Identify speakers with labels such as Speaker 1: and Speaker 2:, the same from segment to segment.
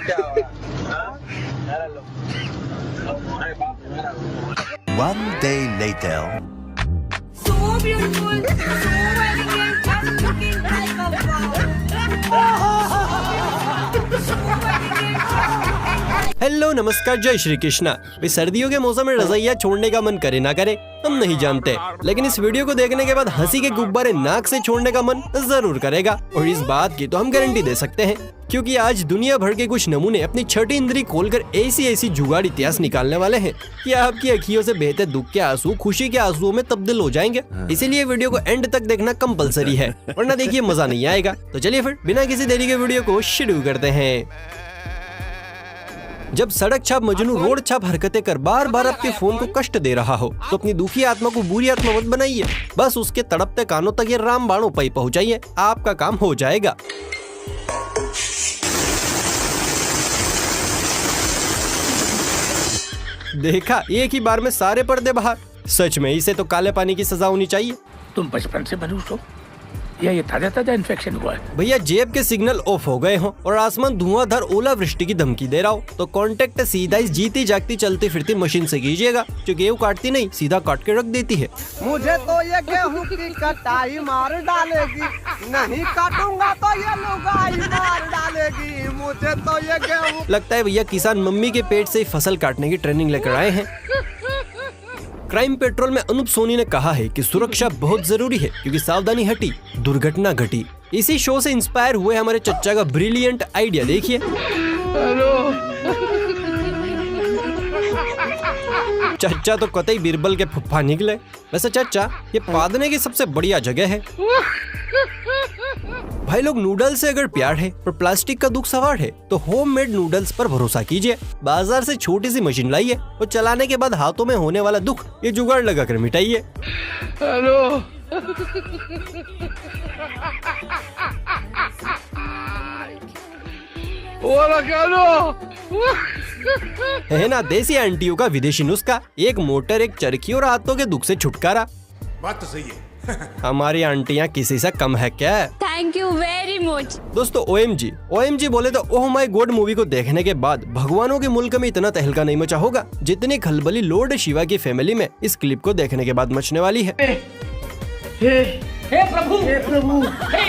Speaker 1: One day later.
Speaker 2: So beautiful, so elegant, just looking like a wow.
Speaker 3: Hello नमस्कार, जय श्री कृष्णा। भाई सर्दियों के मौसम में रज़ाइयाँ छोड़ने का मन करे ना करे हम नहीं जानते, लेकिन इस वीडियो को देखने के बाद हंसी के गुब्बारे नाक से छोड़ने का मन जरूर करेगा। और इस बात की तो हम गारंटी दे सकते हैं, क्योंकि आज दुनिया भर के कुछ नमूने अपनी छठी इंद्री खोलकर ऐसी जुगाड़ इतिहास निकालने वाले हैं कि आपकी अखियों से बहते दुख के आंसू खुशी के आंसुओं में तब्दील हो जाएंगे। इसीलिए वीडियो को एंड तक देखना कंपलसरी है, वरना देखिए मजा नहीं आएगा। तो चलिए फिर बिना किसी देरी के वीडियो को शुरू करते हैं। जब सड़क छाप मजनू रोड छाप हरकतें कर बार बार आपके फोन को कष्ट दे रहा हो, तो अपनी दुखी आत्मा को बुरी आत्मा मत बनाइए। बस उसके तड़पते कानों तक ये रामबाण उपाय पहुंचाइए, आपका काम हो जाएगा। देखा, एक ही बार में सारे पर्दे बाहर। सच में इसे तो काले पानी की सजा होनी चाहिए।
Speaker 4: तुम बचपन से मनुष्य हो या ये ताजा इन्फेक्शन हुआ है?
Speaker 3: भैया जेब के सिग्नल ऑफ हो गए हो और आसमान धुआंधार ओलावृष्टि की धमकी दे रहा हो, तो कांटेक्ट सीधा इस जीती जागती चलती फिरती मशीन से कीजिएगा, जो गेहूं काटती नहीं सीधा काट के रख देती है।
Speaker 5: मुझे तो ये गेहूं की कटाई मार डालेगी, नहीं काटूंगा तो ये लुगाई मार डालेगी। मुझे तो ये गेहूं।
Speaker 3: लगता है भैया किसान मम्मी के पेट से ही फसल काटने की ट्रेनिंग लेकर आए हैं। क्राइम पेट्रोल में अनूप सोनी ने कहा है कि सुरक्षा बहुत जरूरी है, क्योंकि सावधानी हटी दुर्घटना घटी। इसी शो से इंस्पायर हुए हमारे चच्चा का ब्रिलियंट आइडिया देखिए। चच्चा तो कतई बीरबल के फुफ्फा निकले। वैसे चच्चा, ये पादने की सबसे बढ़िया जगह है। भाई लोग, नूडल्स से अगर प्यार है पर प्लास्टिक का दुख सवार है, तो होममेड नूडल्स पर भरोसा कीजिए। बाजार से छोटी सी मशीन लाइए और चलाने के बाद हाथों में होने वाला दुख ये जुगाड़ लगा कर मिटाइए।
Speaker 4: हेलो
Speaker 3: है ना देसी आंटियों का विदेशी नुस्खा, एक मोटर एक चरखी और हाथों के दुख से छुटकारा।
Speaker 6: बात तो सही है।
Speaker 3: हमारी आंटियां किसी से कम है क्या?
Speaker 2: Thank you very much.
Speaker 3: दोस्तों OMG बोले तो ओह माय गॉड मूवी को देखने के बाद भगवानों के मुल्क में इतना तहलका नहीं मचा होगा जितनी खलबली लॉर्ड शिवा की फैमिली में इस क्लिप को देखने के बाद मचने वाली है।
Speaker 7: हे प्रभु, हे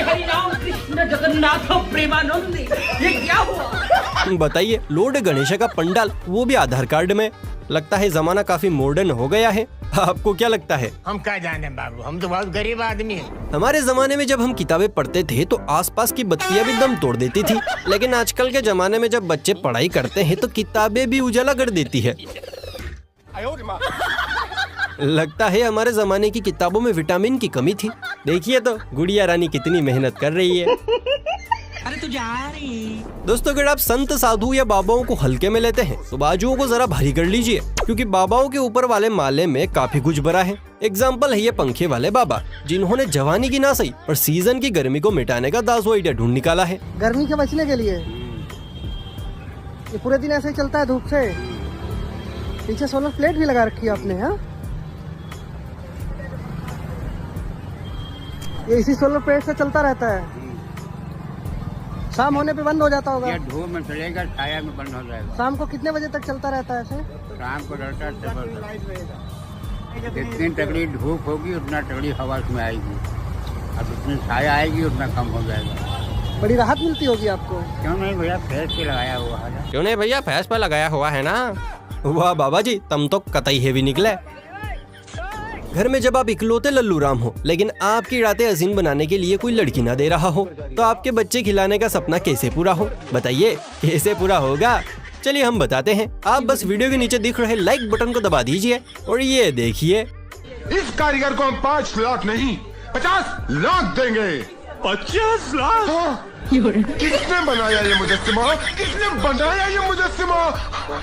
Speaker 7: हरि राम कृष्ण जगन्नाथ प्रेमानंद, ये क्या हुआ?
Speaker 3: बताइए, लॉर्ड गणेश का पंडाल, वो भी आधार कार्ड में। लगता है जमाना काफी मॉडर्न हो गया है। आपको क्या लगता है?
Speaker 4: हम क्या जाने बाबू, हम तो बहुत गरीब आदमी हैं।
Speaker 3: हमारे जमाने में जब हम किताबें पढ़ते थे तो आसपास की बत्तियां भी दम तोड़ देती थी, लेकिन आजकल के जमाने में जब बच्चे पढ़ाई करते हैं तो किताबें भी उजाला कर देती है। लगता है हमारे जमाने की किताबों में विटामिन की कमी थी। देखिए तो गुड़िया रानी कितनी मेहनत कर रही है।
Speaker 7: अरे तू जा रही।
Speaker 3: दोस्तों, अगर आप संत साधु या बाबाओं को हल्के में लेते हैं तो बाजुओं को जरा भारी कर लीजिए, क्योंकि बाबाओं के ऊपर वाले माले में काफी कुछ भरा है। एग्जाम्पल है ये पंखे वाले बाबा, जिन्होंने जवानी की ना सही पर सीजन की गर्मी को मिटाने का दासो आइडिया ढूंढ निकाला है।
Speaker 5: गर्मी के बचने के लिए ये पूरे दिन ऐसे ही चलता है धूप से। पीछे सोलर प्लेट भी लगा रखी है आपने। हाँ, ये इसी सोलर प्लेट से चलता रहता है। शाम होने पे बंद हो जाता होगा।
Speaker 4: धूप में चलेगा, छाया में बंद हो जाएगा।
Speaker 5: शाम को कितने बजे तक चलता रहता है ऐसे?
Speaker 4: शाम को रहता है जितनी तगड़ी धूप होगी उतना तगड़ी हवा उसमें आएगी, अब जितनी छाया आएगी उतना कम हो जाएगा।
Speaker 5: बड़ी राहत मिलती होगी आपको।
Speaker 4: क्यों नहीं भैया, फेस पे लगाया हुआ है।
Speaker 3: क्यों नहीं भैया, फैस पे लगाया हुआ है ना। वाह बाबा जी, तुम तो कतई हेवी निकले। घर में जब आप इकलौते लल्लू राम हो, लेकिन आपकी रातें हसीन बनाने के लिए कोई लड़की ना दे रहा हो, तो आपके बच्चे खिलाने का सपना कैसे पूरा हो? बताइए, कैसे पूरा होगा? चलिए हम बताते हैं। आप बस वीडियो के नीचे दिख रहे लाइक बटन को दबा दीजिए और ये देखिए,
Speaker 6: इस कारीगर को हम 5 लाख नहीं 50 लाख देंगे। 50 लाख? हाँ। किसने बनाया ये मुजस्सिमा? किसने बनाया ये मुजस्सिमा?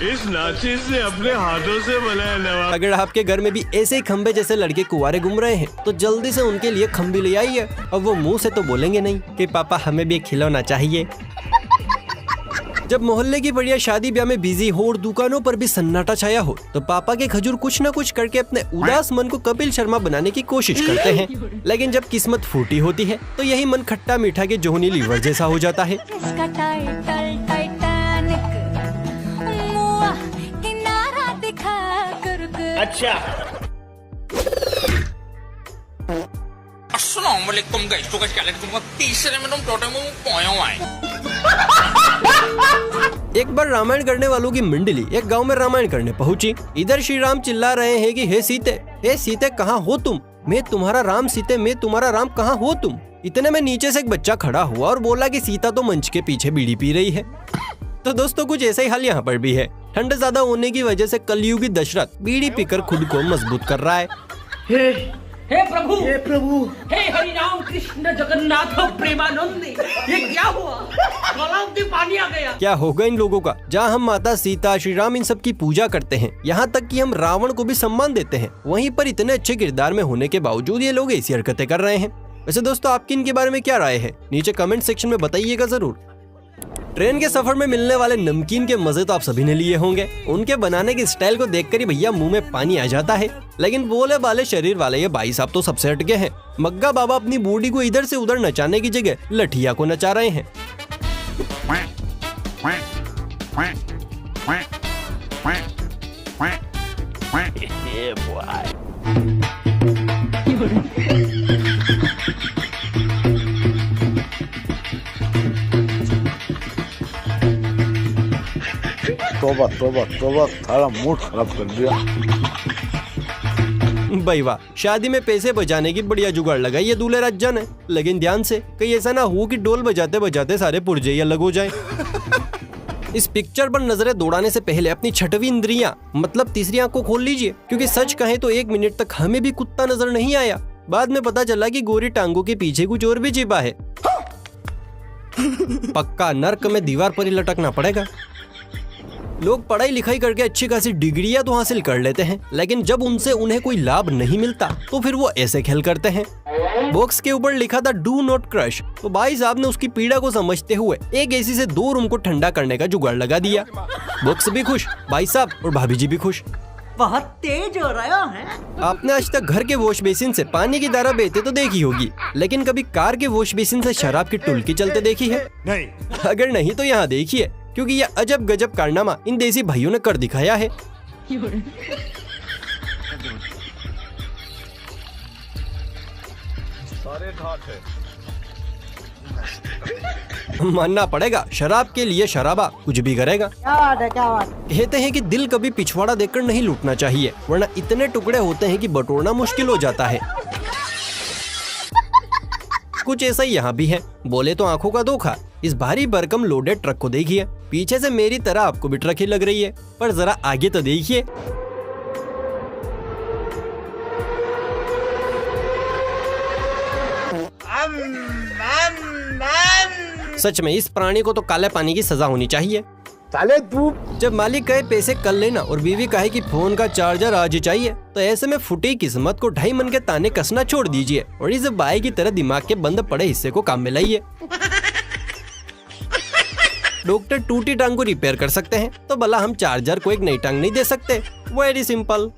Speaker 8: इस नाची से अपने हाथों से बनाया नवाब।
Speaker 3: अगर आपके घर में भी ऐसे ही खंबे जैसे लड़के कुंवारे घूम रहे हैं, तो जल्दी से उनके लिए खंबी ले आइए। और वो मुंह से तो बोलेंगे नहीं कि पापा हमें भी एक खिलौना चाहिए। जब मोहल्ले की बढ़िया शादी ब्याह में बिजी हो और दुकानों पर भी सन्नाटा छाया हो, तो पापा के खजूर कुछ न कुछ करके अपने उदास मन को कपिल शर्मा बनाने की कोशिश करते हैं। लेकिन जब किस्मत फूटी होती है तो यही मन खट्टा मीठा के जोहनी लीवर जैसा हो जाता है।
Speaker 2: इसका title Titanic
Speaker 1: Assalamualaikum guys, tugas kalian semua तीसरे में तुम टोटल में पहुंचे हुए।
Speaker 3: एक बार रामायण करने वालों की मंडली एक गांव में रामायण करने पहुंची। इधर श्री राम चिल्ला रहे हैं कि हे सीते कहाँ हो तुम, मैं तुम्हारा राम सीते, मैं तुम्हारा राम कहाँ हो तुम। इतने में नीचे से एक बच्चा खड़ा हुआ और बोला कि सीता तो मंच के पीछे बीड़ी पी रही है। तो दोस्तों कुछ ऐसा ही हाल यहाँ पर भी है। ठंड ज्यादा होने की वजह से कलयुगी दशरथ बीड़ी पीकर खुद को मजबूत कर रहा है।
Speaker 7: हे प्रभु, हे हरि राम कृष्ण जगन्नाथ प्रेमानंद, ये क्या हुआ? गलाव में पानी आ गया।
Speaker 3: क्या होगा इन लोगों का? जहाँ हम माता सीता, श्री राम इन सब की पूजा करते हैं, यहाँ तक कि हम रावण को भी सम्मान देते हैं, वहीं पर इतने अच्छे किरदार में होने के बावजूद ये लोग ऐसी हरकतें कर रहे हैं। वैसे दोस्तों आपकी इनके बारे में क्या राय है, नीचे कमेंट सेक्शन में बताइएगा जरूर। ट्रेन के सफर में मिलने वाले नमकीन के मजे तो आप सभी ने लिए होंगे। उनके बनाने की स्टाइल को देखकर ही भैया मुंह में पानी आ जाता है। लेकिन बोले वाले शरीर वाले ये भाई साहब तो सबसे हटके हैं। मग्गा बाबा अपनी बूढ़ी को इधर से उधर नचाने की जगह लठिया को नचा रहे हैं।
Speaker 9: तोबा तोबा तोबा, सारा मूड खराब कर दिया।
Speaker 3: भाई वाह, शादी में पैसे बचाने की बढ़िया जुगाड़ लगाई ये दूल्हे राजा ने। लेकिन ध्यान से, कहीं ऐसा ना हो कि डोल बजाते बजाते सारे पुर्जे ही अलग हो जाए। इस पिक्चर पर नजरें दौड़ाने से पहले अपनी छठवीं इंद्रियां मतलब तीसरी आंख को खोल लीजिए, क्योंकि सच कहें तो 1 मिनट तक हमें भी कुत्ता नजर नहीं आया। बाद में पता चला कि गोरी टांगों के पीछे कुछ और भी छिपा है। पक्का नर्क में दीवार पर ही लटकना पड़ेगा। लोग पढ़ाई लिखाई करके अच्छी खासी डिग्रियां तो हासिल कर लेते हैं, लेकिन जब उनसे उन्हें कोई लाभ नहीं मिलता तो फिर वो ऐसे खेल करते हैं। बॉक्स के ऊपर लिखा था डू नॉट क्रश, तो भाई साहब ने उसकी पीड़ा को समझते हुए एक एसी से 2 रूम को ठंडा करने का जुगाड़ लगा दिया। बॉक्स भी खुश, भाई साहब और भाभी जी भी खुश।
Speaker 7: बहुत तेज हो रहा है।
Speaker 3: आपने आज तक घर के वॉश बेसिन से पानी की धारा बहते तो देखी होगी, लेकिन कभी कार के वॉश बेसिन से शराब की टुल्की चलते देखी है? नहीं। अगर नहीं तो यहाँ देखिए, क्योंकि यह अजब गजब कारनामा इन देसी भाइयों ने कर दिखाया है। मानना पड़ेगा, शराब के लिए शराबा कुछ भी करेगा। कहते हैं कि दिल कभी पिछवाड़ा देखकर नहीं लूटना चाहिए, वरना इतने टुकड़े होते हैं कि बटोरना मुश्किल हो जाता है। कुछ ऐसा ही यहाँ भी है। बोले तो आंखों का धोखा। इस भारी भरकम लोडेड ट्रक को देखिए। पीछे से मेरी तरह आपको भी ट्रक ही लग रही है, पर जरा आगे तो देखिए। सच में इस प्राणी को तो काले पानी की सजा होनी चाहिए।
Speaker 9: साले तू,
Speaker 3: जब मालिक कहे पैसे कल लेना और बीवी कहे कि फोन का चार्जर आज चाहिए, तो ऐसे में फुटी किस्मत को 2.5 मन के ताने कसना छोड़ दीजिए और इस बाई की तरह दिमाग के बंद पड़े हिस्से को काम में लाइए। डॉक्टर टूटी टांग को रिपेयर कर सकते हैं, तो भला हम चार्जर को एक नई टांग नहीं दे सकते? Very simple.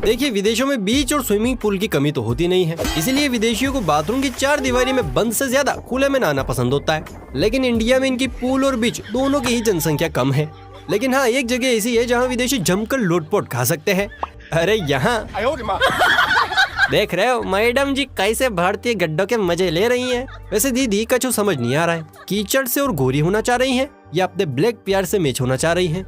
Speaker 3: देखिए, विदेशों में बीच और स्विमिंग पूल की कमी तो होती नहीं है, इसीलिए विदेशियों को बाथरूम की 4 दीवारी में बंद से ज्यादा खुले में नहाना पसंद होता है। लेकिन इंडिया में इनकी पूल और बीच दोनों की ही जनसंख्या कम है। लेकिन हाँ, एक जगह ऐसी है जहाँ विदेशी जमकर लोटपोट खा सकते हैं। अरे यहाँ देख रहे हो मैडम जी कैसे भारतीय गड्ढों के मजे ले रही हैं। वैसे दीदी का जो समझ नहीं आ रहा है, कीचड़ से और गोरी होना चाह रही हैं या अपने ब्लैक प्यार से मैच होना चाह रही हैं?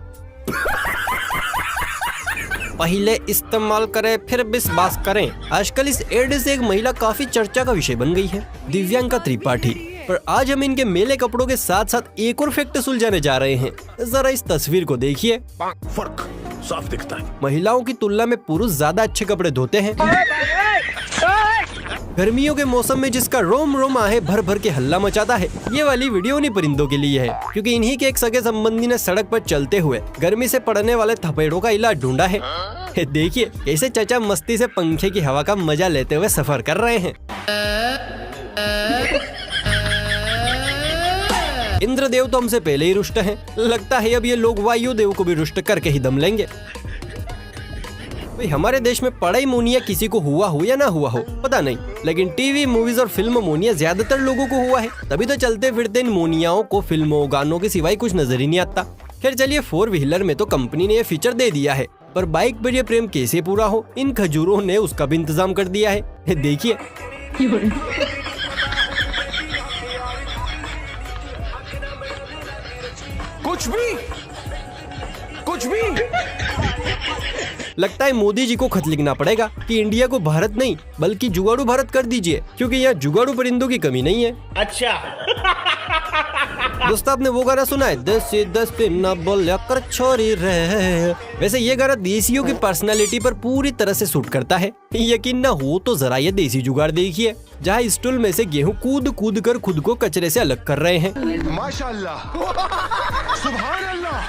Speaker 3: पहले इस्तेमाल करें फिर विश्वास करें। आजकल इस एड से एक महिला काफी चर्चा का विषय बन गई है, दिव्यांका त्रिपाठी। पर आज हम इनके मेले कपड़ों के साथ साथ एक और फैक्ट सुलझाने जा रहे हैं। जरा इस तस्वीर को देखिए,
Speaker 6: फर्क साफ दिखता है।
Speaker 3: महिलाओं की तुलना में पुरुष ज्यादा अच्छे कपड़े धोते हैं। गर्मियों के मौसम में जिसका रोम रोम आहे भर भर के हल्ला मचाता है, ये वाली वीडियो उन्हीं परिंदों के लिए है, क्योंकि इन्हीं के एक सगे संबंधी ने सड़क पर चलते हुए गर्मी से पड़ने वाले थपेड़ों का इलाज ढूंढा है। देखिए कैसे चाचा मस्ती से पंखे की हवा का मजा लेते हुए सफर कर रहे हैं। इंद्रदेव तो हमसे पहले ही रुष्ट हैं। लगता है अब ये लोग वायुदेव को भी रुष्ट करके ही दम लेंगे। हमारे देश में पढ़ाई मोनिया किसी को हुआ हो या ना हुआ हो पता नहीं, लेकिन टीवी, मूवीज और फिल्म मोनिया ज्यादातर लोगों को हुआ है। तभी तो चलते फिरते इन मोनियाओं को फिल्मों गानों के सिवाय कुछ नजर ही नहीं आता। खैर चलिए, 4 व्हीलर में तो कंपनी ने ये फीचर दे दिया है, पर बाइक पर ये प्रेम कैसे पूरा हो, इन खजूरों ने उसका भी इंतजाम कर दिया है। देखिए कुछ भी लगता है मोदी जी को खत लिखना पड़ेगा कि इंडिया को भारत नहीं बल्कि जुगाड़ू भारत कर दीजिए, क्योंकि यहाँ जुगाड़ू परिंदों की कमी नहीं है।
Speaker 7: अच्छा
Speaker 3: दोस्तों आपने वो गाना सुना है 10 से 10 पे न बोलिया कर छोरी रहे। वैसे ये गाना देसियों की पर्सनालिटी पर पूरी तरह से सूट करता है। यकीन न हो तो जरा ये देसी जुगाड़ देखिए, जहाँ स्टूल में से गेहूं कूद कूद कर खुद को कचरे से अलग कर रहे हैं।
Speaker 6: माशाल्लाह, सुभान अल्लाह,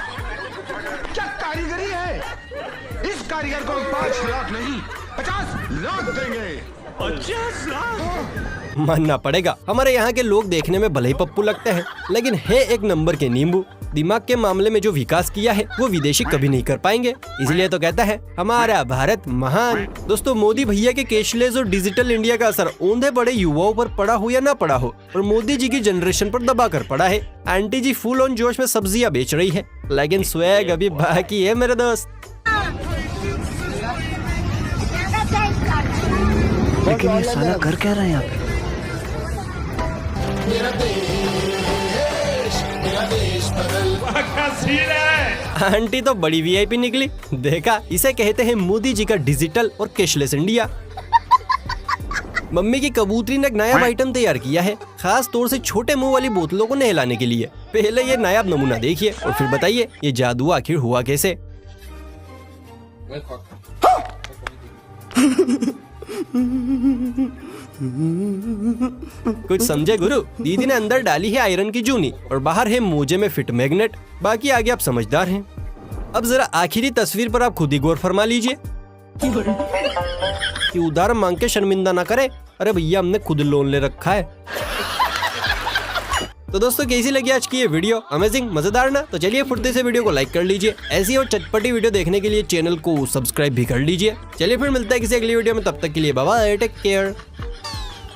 Speaker 6: क्या कारीगरी है। इस कारीगर को हम 5 लाख नहीं 50 लाख देंगे। 50 लाख
Speaker 3: मानना पड़ेगा, हमारे यहाँ के लोग देखने में भले ही पप्पू लगते हैं, लेकिन है एक नंबर के नींबू। दिमाग के मामले में जो विकास किया है वो विदेशी कभी नहीं कर पाएंगे, इसलिए तो कहता है हमारा भारत महान। दोस्तों मोदी भैया के कैशलेस और डिजिटल इंडिया का असर औंधे बड़े युवाओं पर पड़ा हो या ना पड़ा हो, और मोदी जी की जनरेशन पर दबा कर पड़ा है। आंटी जी फुल ऑन जोश में सब्जियां बेच रही है, लेकिन स्वैग अभी बाकी है मेरे दोस्त।
Speaker 9: लेकिन ये साला कर क्या रहा है यहाँ पे?
Speaker 3: आंटी तो बड़ी वीआईपी निकली। देखा, इसे कहते हैं मोदी जी का डिजिटल और कैशलेस इंडिया। मम्मी की कबूतरी ने एक नायाब आइटम तैयार किया है, खास तौर से छोटे मुंह वाली बोतलों को नहलाने के लिए। पहले ये नायाब नमूना देखिए और फिर बताइए ये जादू आखिर हुआ कैसे। कुछ समझे गुरु? दीदी ने अंदर डाली है आयरन की जूनी और बाहर है मोजे में फिट मैग्नेट। बाकी आगे आप समझदार हैं। अब जरा आखिरी तस्वीर पर आप खुद ही गौर फरमा लीजिए कि उधार मांग के शर्मिंदा ना करे। अरे भैया हमने खुद लोन ले रखा है। तो दोस्तों कैसी लगी आज की ये वीडियो? अमेजिंग, मजेदार ना? तो चलिए फुर्ती से वीडियो को लाइक कर लीजिए। ऐसी और चटपटी वीडियो देखने के लिए चैनल को सब्सक्राइब भी कर लीजिए। चलिए फिर मिलता है किसी अगली वीडियो में, तब तक के लिए बाय बाय, टेक केयर।